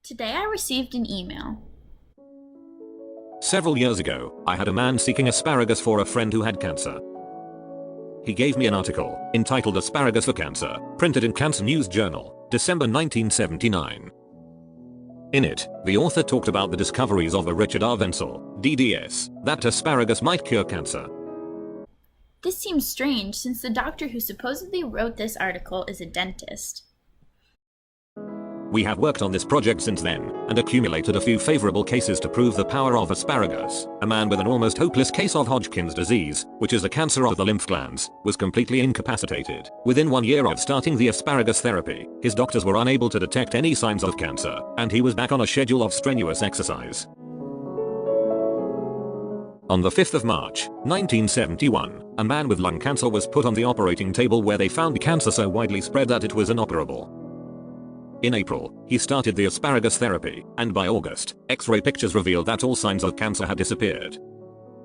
Today I received an email. Several years ago, I had a man seeking asparagus for a friend who had cancer. He gave me an article, entitled Asparagus for Cancer, printed in Cancer News Journal, December 1979. In it, the author talked about the discoveries of the Richard R. Wenzel, DDS, that asparagus might cure cancer. This seems strange since the doctor who supposedly wrote this article is a dentist. We have worked on this project since then, and accumulated a few favorable cases to prove the power of asparagus. A man with an almost hopeless case of Hodgkin's disease, which is a cancer of the lymph glands, was completely incapacitated. Within 1 year of starting the asparagus therapy, his doctors were unable to detect any signs of cancer, and he was back on a schedule of strenuous exercise. On the 5th of March, 1971, a man with lung cancer was put on the operating table where they found cancer so widely spread that it was inoperable. In April, he started the asparagus therapy, and by August, X-ray pictures revealed that all signs of cancer had disappeared.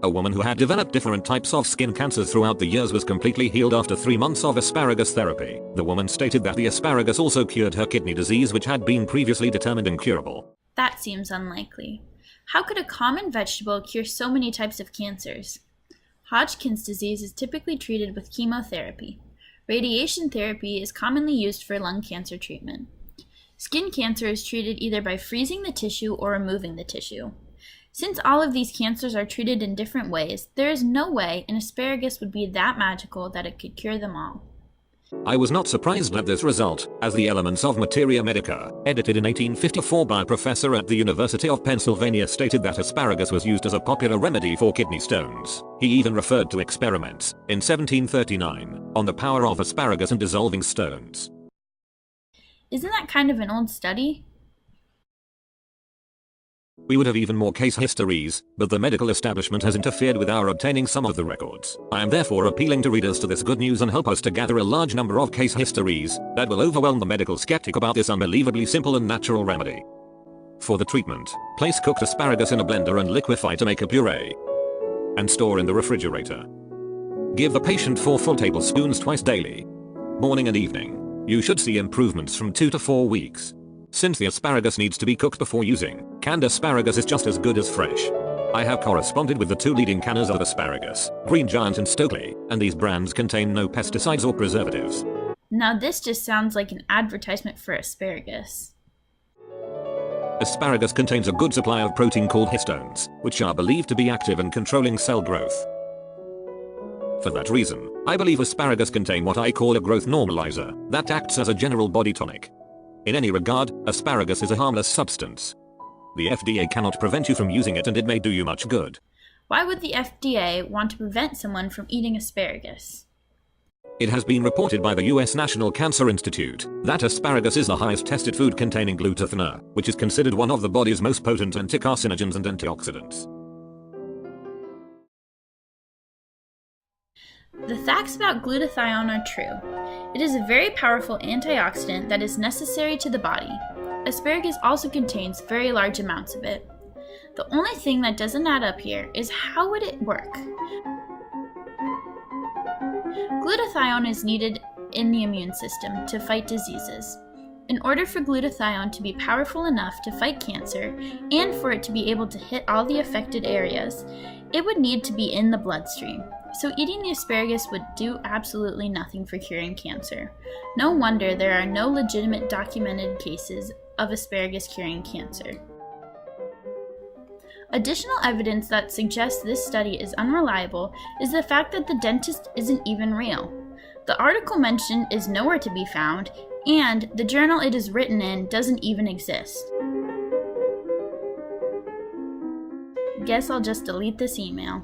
A woman who had developed different types of skin cancers throughout the years was completely healed after 3 months of asparagus therapy. The woman stated that the asparagus also cured her kidney disease, which had been previously determined incurable. That seems unlikely. How could a common vegetable cure so many types of cancers? Hodgkin's disease is typically treated with chemotherapy. Radiation therapy is commonly used for lung cancer treatment. Skin cancer is treated either by freezing the tissue or removing the tissue. Since all of these cancers are treated in different ways, there is no way an asparagus would be that magical that it could cure them all. I was not surprised at this result, as the Elements of Materia Medica, edited in 1854 by a professor at the University of Pennsylvania, stated that asparagus was used as a popular remedy for kidney stones. He even referred to experiments, in 1739, on the power of asparagus in dissolving stones. Isn't that kind of an old study? We would have even more case histories, but the medical establishment has interfered with our obtaining some of the records. I am therefore appealing to readers to this good news and help us to gather a large number of case histories that will overwhelm the medical skeptic about this unbelievably simple and natural remedy. For the treatment, place cooked asparagus in a blender and liquefy to make a puree, and store in the refrigerator. Give the patient 4 full tablespoons twice daily, morning and evening. You should see improvements from 2 to 4 weeks. Since the asparagus needs to be cooked before using, canned asparagus is just as good as fresh. I have corresponded with the 2 leading canners of asparagus, Green Giant and Stokely, and these brands contain no pesticides or preservatives. Now this just sounds like an advertisement for asparagus. Asparagus contains a good supply of protein called histones, which are believed to be active in controlling cell growth. For that reason, I believe asparagus contain what I call a growth normalizer, that acts as a general body tonic. In any regard, asparagus is a harmless substance. The FDA cannot prevent you from using it, and it may do you much good. Why would the FDA want to prevent someone from eating asparagus? It has been reported by the U.S. National Cancer Institute that asparagus is the highest tested food containing glutathione, which is considered one of the body's most potent anticarcinogens and antioxidants. The facts about glutathione are true. It is a very powerful antioxidant that is necessary to the body. Asparagus also contains very large amounts of it. The only thing that doesn't add up here is how would it work? Glutathione is needed in the immune system to fight diseases. In order for glutathione to be powerful enough to fight cancer and for it to be able to hit all the affected areas, it would need to be in the bloodstream. So eating the asparagus would do absolutely nothing for curing cancer. No wonder there are no legitimate documented cases of asparagus curing cancer. Additional evidence that suggests this study is unreliable is the fact that the dentist isn't even real. The article mentioned is nowhere to be found, and the journal it is written in doesn't even exist. Guess I'll just delete this email.